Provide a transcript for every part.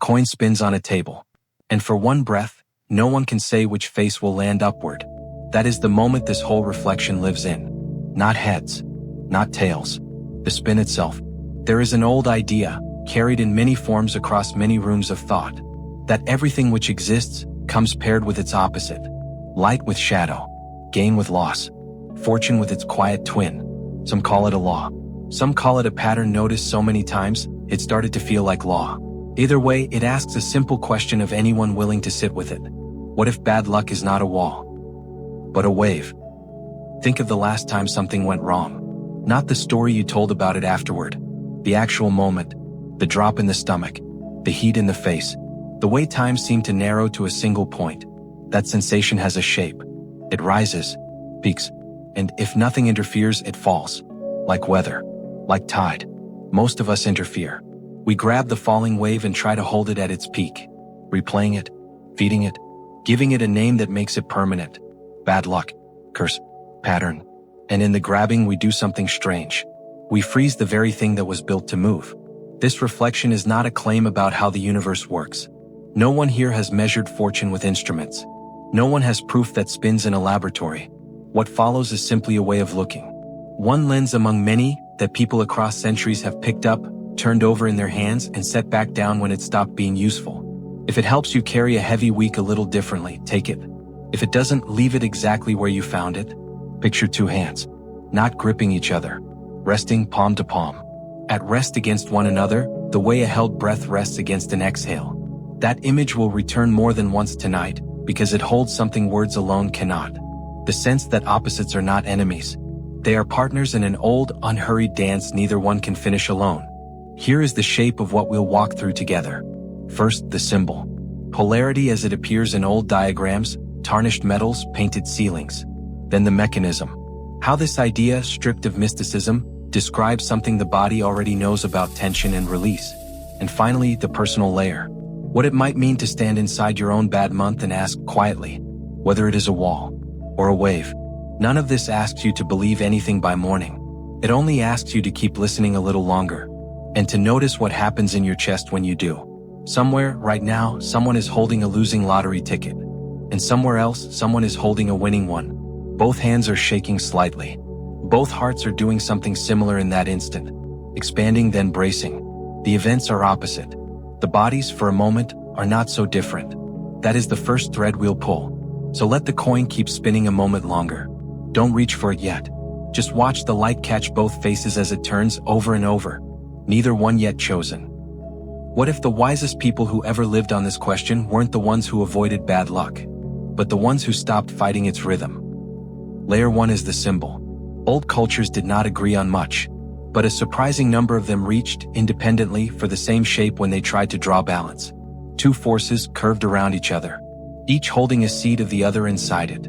coin spins on a table. And for one breath, no one can say which face will land upward. That is the moment this whole reflection lives in. Not heads, not tails. The spin itself. There is an old idea, carried in many forms across many rooms of thought, that everything which exists comes paired with its opposite. Light with shadow, gain with loss, fortune with its quiet twin. Some call it a law. Some call it a pattern noticed so many times, it started to feel like law. Either way, it asks a simple question of anyone willing to sit with it. What if bad luck is not a wall, but a wave? Think of the last time something went wrong. Not the story you told about it afterward. The actual moment. The drop in the stomach. The heat in the face. The way time seemed to narrow to a single point. That sensation has a shape. It rises, peaks, and if nothing interferes, it falls. Like weather. Like tide. Most of us interfere. We grab the falling wave and try to hold it at its peak. Replaying it, feeding it, giving it a name that makes it permanent. Bad luck, curse, pattern. And in the grabbing we do something strange. We freeze the very thing that was built to move. This reflection is not a claim about how the universe works. No one here has measured fortune with instruments. No one has proof that spins in a laboratory. What follows is simply a way of looking. One lens among many that people across centuries have picked up, turned over in their hands, and set back down when it stopped being useful. If it helps you carry a heavy week a little differently, take it. If it doesn't, leave it exactly where you found it. Picture two hands, not gripping each other, resting palm to palm. At rest against one another, the way a held breath rests against an exhale. That image will return more than once tonight, because it holds something words alone cannot. The sense that opposites are not enemies. They are partners in an old, unhurried dance neither one can finish alone. Here is the shape of what we'll walk through together. First, the symbol. Polarity as it appears in old diagrams, tarnished metals, painted ceilings. Then the mechanism. How this idea, stripped of mysticism, describes something the body already knows about tension and release. And finally, the personal layer. What it might mean to stand inside your own bad month and ask quietly, whether it is a wall or a wave. None of this asks you to believe anything by morning. It only asks you to keep listening a little longer. And to notice what happens in your chest when you do. Somewhere, right now, someone is holding a losing lottery ticket. And somewhere else, someone is holding a winning one. Both hands are shaking slightly. Both hearts are doing something similar in that instant. Expanding then bracing. The events are opposite. The bodies, for a moment, are not so different. That is the first thread we'll pull. So let the coin keep spinning a moment longer. Don't reach for it yet. Just watch the light catch both faces as it turns over and over. Neither one yet chosen. What if the wisest people who ever lived on this question weren't the ones who avoided bad luck, but the ones who stopped fighting its rhythm? Layer 1 is the symbol. Old cultures did not agree on much, but a surprising number of them reached, independently, for the same shape when they tried to draw balance. Two forces curved around each other, each holding a seed of the other inside it.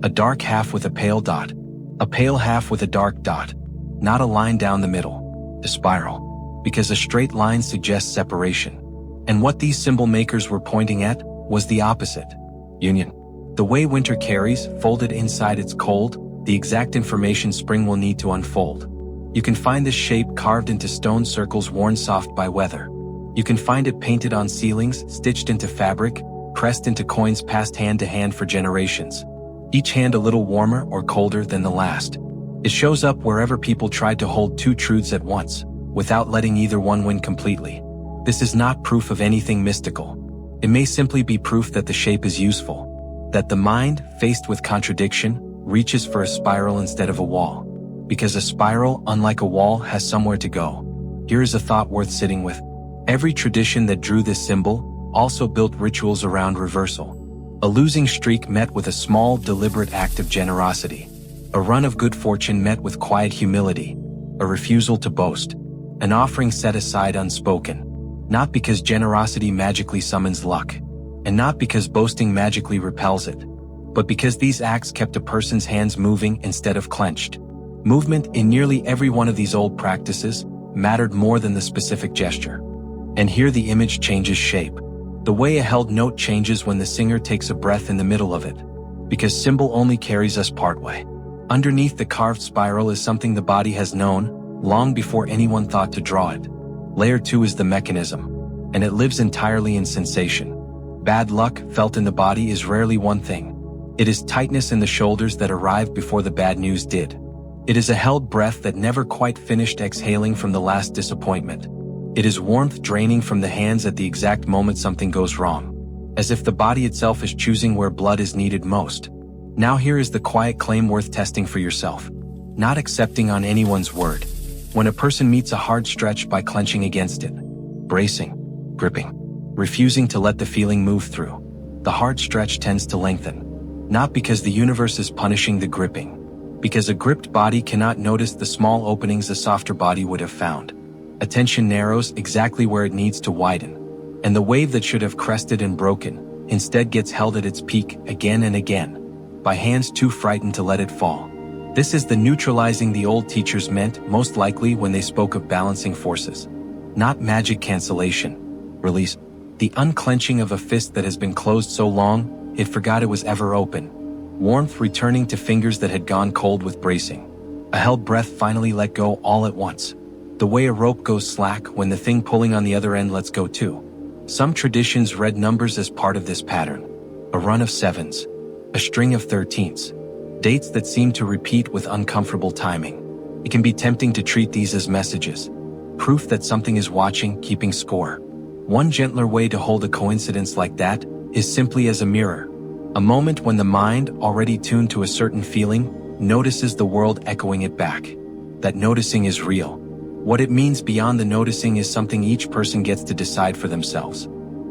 A dark half with a pale dot. A pale half with a dark dot. Not a line down the middle. A spiral. Because a straight line suggests separation. And what these symbol makers were pointing at was the opposite. Union. The way winter carries, folded inside its cold, the exact information spring will need to unfold. You can find this shape carved into stone circles worn soft by weather. You can find it painted on ceilings, stitched into fabric, pressed into coins passed hand to hand for generations. Each hand a little warmer or colder than the last. It shows up wherever people tried to hold two truths at once, without letting either one win completely. This is not proof of anything mystical. It may simply be proof that the shape is useful, that the mind, faced with contradiction, reaches for a spiral instead of a wall. Because a spiral, unlike a wall, has somewhere to go. Here is a thought worth sitting with. Every tradition that drew this symbol also built rituals around reversal. A losing streak met with a small, deliberate act of generosity. A run of good fortune met with quiet humility. A refusal to boast. An offering set aside unspoken. Not because generosity magically summons luck, and not because boasting magically repels it, but because these acts kept a person's hands moving instead of clenched. Movement in nearly every one of these old practices mattered more than the specific gesture. And here the image changes shape. The way a held note changes when the singer takes a breath in the middle of it, because symbol only carries us partway. Underneath the carved spiral is something the body has known, long before anyone thought to draw it. Layer 2 is the mechanism. and it lives entirely in sensation. Bad luck, felt in the body, is rarely one thing. It is tightness in the shoulders that arrived before the bad news did. It is a held breath that never quite finished exhaling from the last disappointment. It is warmth draining from the hands at the exact moment something goes wrong, as if the body itself is choosing where blood is needed most. Now here is the quiet claim worth testing for yourself. Not accepting on anyone's word. When a person meets a hard stretch by clenching against it, bracing, gripping, refusing to let the feeling move through, the hard stretch tends to lengthen. Not because the universe is punishing the gripping, because a gripped body cannot notice the small openings a softer body would have found. Attention narrows exactly where it needs to widen, and the wave that should have crested and broken instead gets held at its peak again and again, by hands too frightened to let it fall. This is the neutralizing the old teachers meant most likely when they spoke of balancing forces. Not magic cancellation, release, the unclenching of a fist that has been closed so long it forgot it was ever open. Warmth returning to fingers that had gone cold with bracing. A held breath finally let go all at once. The way a rope goes slack when the thing pulling on the other end lets go too. Some traditions read numbers as part of this pattern. A run of 7s. A string of 13s. Dates that seem to repeat with uncomfortable timing. It can be tempting to treat these as messages. Proof that something is watching, keeping score. One gentler way to hold a coincidence like that is simply as a mirror. A moment when the mind, already tuned to a certain feeling, notices the world echoing it back. That noticing is real. What it means beyond the noticing is something each person gets to decide for themselves.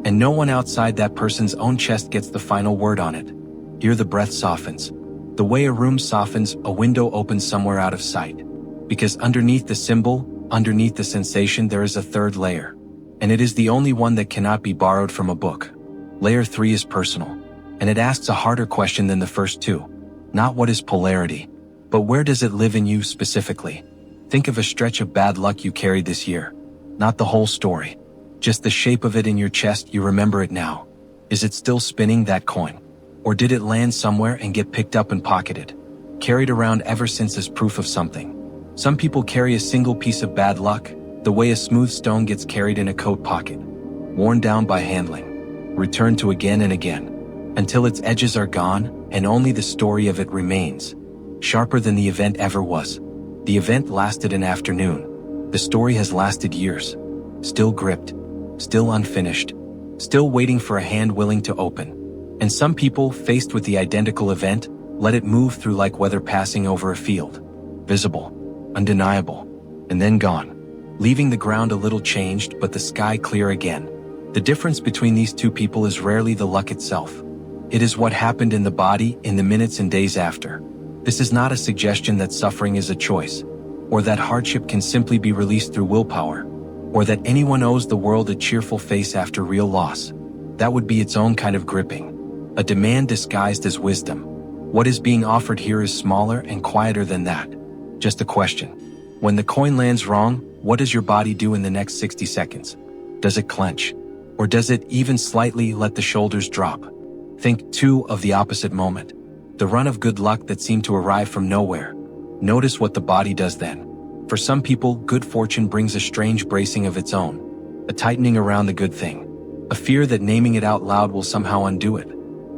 And no one outside that person's own chest gets the final word on it. Here the breath softens. The way a room softens, a window opens somewhere out of sight. Because underneath the symbol, underneath the sensation, there is a third layer. And it is the only one that cannot be borrowed from a book. Layer 3 is personal. And it asks a harder question than the first two. Not what is polarity, but where does it live in you specifically? Think of a stretch of bad luck you carried this year. Not the whole story. Just the shape of it in your chest. You remember it now. Is it still spinning, that coin? Or did it land somewhere and get picked up and pocketed? Carried around ever since as proof of something. Some people carry a single piece of bad luck, the way a smooth stone gets carried in a coat pocket. Worn down by handling. Returned to again and again. Until its edges are gone, and only the story of it remains. Sharper than the event ever was. The event lasted an afternoon. The story has lasted years. Still gripped. Still unfinished. Still waiting for a hand willing to open. And some people, faced with the identical event, let it move through like weather passing over a field. Visible. Undeniable. And then gone. Leaving the ground a little changed, but the sky clear again. The difference between these two people is rarely the luck itself. It is what happened in the body in the minutes and days after. This is not a suggestion that suffering is a choice, or that hardship can simply be released through willpower, or that anyone owes the world a cheerful face after real loss. That would be its own kind of gripping. A demand disguised as wisdom. What is being offered here is smaller and quieter than that. Just a question. When the coin lands wrong, what does your body do in the next 60 seconds? Does it clench? Or does it even slightly let the shoulders drop? Think, too, of the opposite moment. The run of good luck that seemed to arrive from nowhere. Notice what the body does then. For some people, good fortune brings a strange bracing of its own. A tightening around the good thing. A fear that naming it out loud will somehow undo it.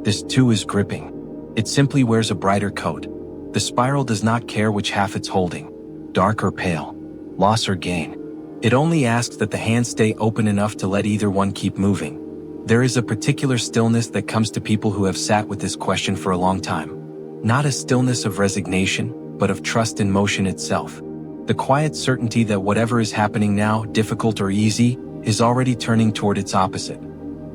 This too is gripping. It simply wears a brighter coat. The spiral does not care which half it's holding. Dark or pale. Loss or gain. It only asks that the hand stay open enough to let either one keep moving. There is a particular stillness that comes to people who have sat with this question for a long time. Not a stillness of resignation, but of trust in motion itself. The quiet certainty that whatever is happening now, difficult or easy, is already turning toward its opposite.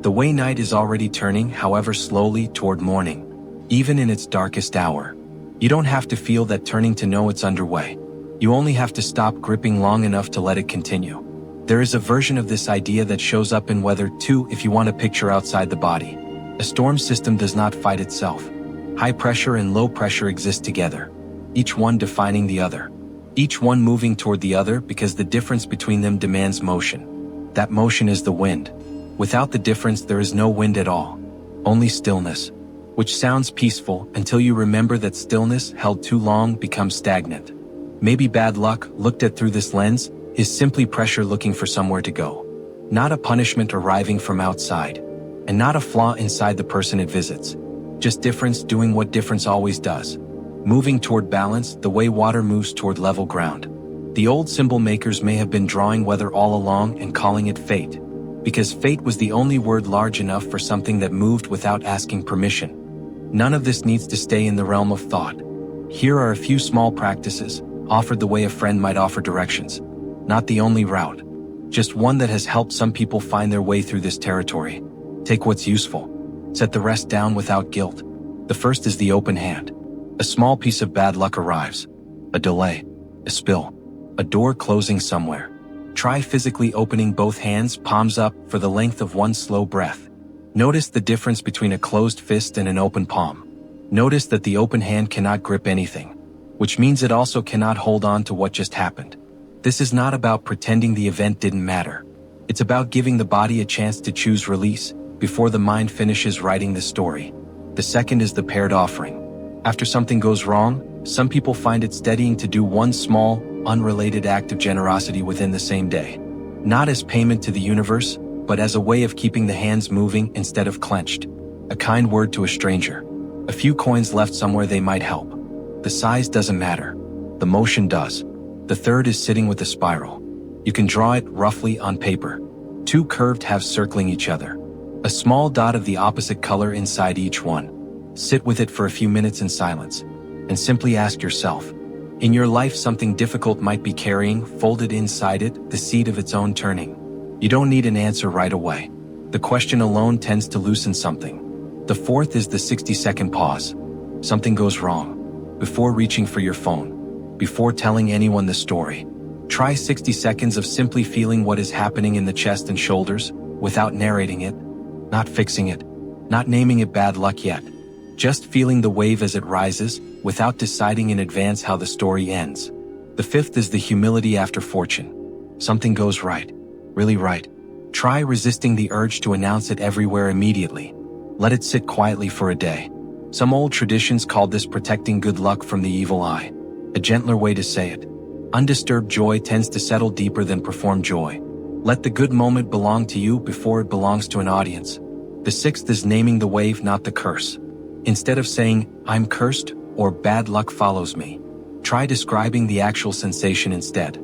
The way night is already turning, however slowly, toward morning, even in its darkest hour. You don't have to feel that turning to know it's underway. You only have to stop gripping long enough to let it continue. There is a version of this idea that shows up in weather too, if you want a picture outside the body. A storm system does not fight itself. High pressure and low pressure exist together, each one defining the other. Each one moving toward the other because the difference between them demands motion. That motion is the wind. Without the difference, there is no wind at all. Only stillness, which sounds peaceful until you remember that stillness held too long becomes stagnant. Maybe bad luck, looked at through this lens, is simply pressure looking for somewhere to go. Not a punishment arriving from outside, and not a flaw inside the person it visits. Just difference doing what difference always does. Moving toward balance the way water moves toward level ground. The old symbol makers may have been drawing weather all along and calling it fate, because fate was the only word large enough for something that moved without asking permission. None of this needs to stay in the realm of thought. Here are a few small practices, offered the way a friend might offer directions. Not the only route, just one that has helped some people find their way through this territory. Take what's useful. Set the rest down without guilt. The first is the open hand. A small piece of bad luck arrives. A delay. A spill. A door closing somewhere. Try physically opening both hands, palms up, for the length of one slow breath. Notice the difference between a closed fist and an open palm. Notice that the open hand cannot grip anything, which means it also cannot hold on to what just happened. This is not about pretending the event didn't matter. It's about giving the body a chance to choose release before the mind finishes writing the story. The second is the paired offering. After something goes wrong, some people find it steadying to do one small, unrelated act of generosity within the same day. Not as payment to the universe, but as a way of keeping the hands moving instead of clenched. A kind word to a stranger. A few coins left somewhere they might help. The size doesn't matter. The motion does. The third is sitting with a spiral. You can draw it roughly on paper. Two curved halves circling each other. A small dot of the opposite color inside each one. Sit with it for a few minutes in silence, and simply ask yourself, in your life something difficult might be carrying, folded inside it, the seed of its own turning. You don't need an answer right away. The question alone tends to loosen something. The fourth is the 60-second pause. Something goes wrong. Before reaching for your phone, before telling anyone the story, try 60 seconds of simply feeling what is happening in the chest and shoulders, without narrating it, not fixing it, not naming it bad luck yet. Just feeling the wave as it rises, without deciding in advance how the story ends. The fifth is the humility after fortune. Something goes right, really right. Try resisting the urge to announce it everywhere immediately. Let it sit quietly for a day. Some old traditions called this protecting good luck from the evil eye. A gentler way to say it. Undisturbed joy tends to settle deeper than performed joy. Let the good moment belong to you before it belongs to an audience. The sixth is naming the wave, not the curse. Instead of saying, I'm cursed, or bad luck follows me, try describing the actual sensation instead.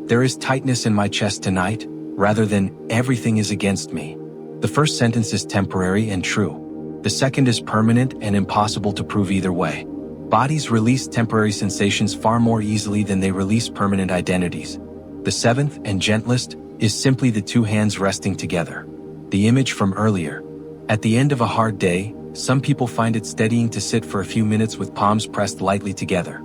There is tightness in my chest tonight, rather than everything is against me. The first sentence is temporary and true. The second is permanent and impossible to prove either way. Bodies release temporary sensations far more easily than they release permanent identities. The seventh and gentlest is simply the two hands resting together. The image from earlier. At the end of a hard day, some people find it steadying to sit for a few minutes with palms pressed lightly together.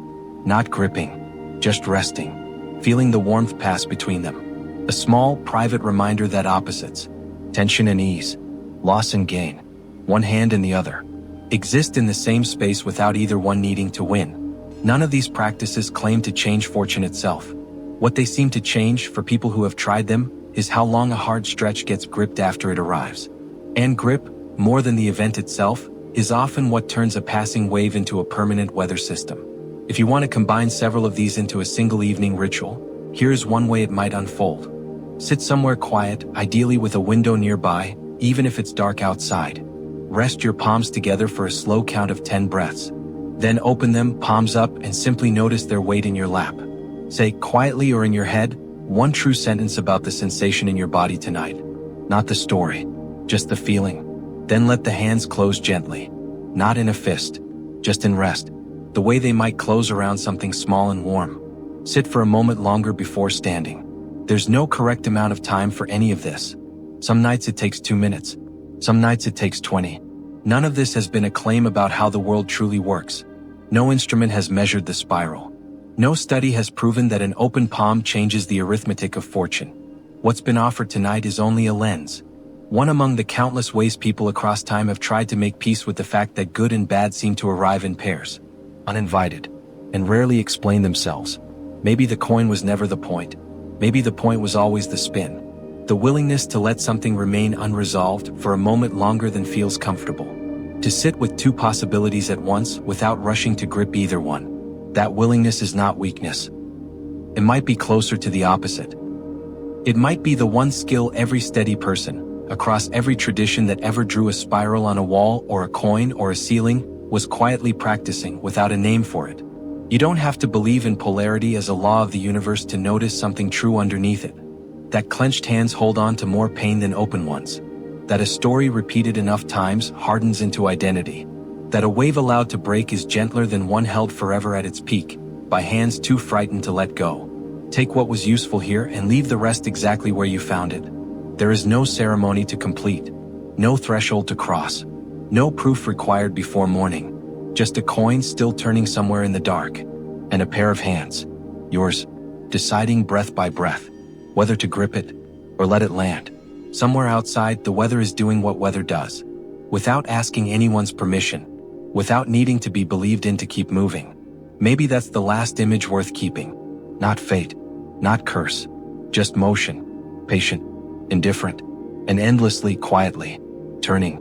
Not gripping, just resting, feeling the warmth pass between them. A small, private reminder that opposites, tension and ease, loss and gain, one hand and the other, exist in the same space without either one needing to win. None of these practices claim to change fortune itself. What they seem to change, for people who have tried them, is how long a hard stretch gets gripped after it arrives. And grip, more than the event itself, is often what turns a passing wave into a permanent weather system. If you want to combine several of these into a single evening ritual, here's one way it might unfold. Sit somewhere quiet, ideally with a window nearby, even if it's dark outside. Rest your palms together for a slow count of 10 breaths. Then open them, palms up, and simply notice their weight in your lap. Say quietly or in your head, one true sentence about the sensation in your body tonight. Not the story, just the feeling. Then let the hands close gently. Not in a fist, just in rest. The way they might close around something small and warm. Sit for a moment longer before standing. There's no correct amount of time for any of this. Some nights it takes 2 minutes. Some nights it takes 20. None of this has been a claim about how the world truly works. No instrument has measured the spiral. No study has proven that an open palm changes the arithmetic of fortune. What's been offered tonight is only a lens. One among the countless ways people across time have tried to make peace with the fact that good and bad seem to arrive in pairs, uninvited, and rarely explain themselves. Maybe the coin was never the point. Maybe the point was always the spin. The willingness to let something remain unresolved for a moment longer than feels comfortable. To sit with two possibilities at once without rushing to grip either one. That willingness is not weakness. It might be closer to the opposite. It might be the one skill every steady person, across every tradition that ever drew a spiral on a wall or a coin or a ceiling, was quietly practicing without a name for it. You don't have to believe in polarity as a law of the universe to notice something true underneath it. That clenched hands hold on to more pain than open ones. That a story repeated enough times hardens into identity. That a wave allowed to break is gentler than one held forever at its peak, by hands too frightened to let go. Take what was useful here and leave the rest exactly where you found it. There is no ceremony to complete, no threshold to cross, no proof required before morning. Just a coin still turning somewhere in the dark, and a pair of hands, yours, deciding breath by breath, whether to grip it or let it land. Somewhere outside, the weather is doing what weather does, without asking anyone's permission, without needing to be believed in to keep moving. Maybe that's the last image worth keeping. Not fate, not curse, just motion, patient, indifferent, and endlessly quietly, turning,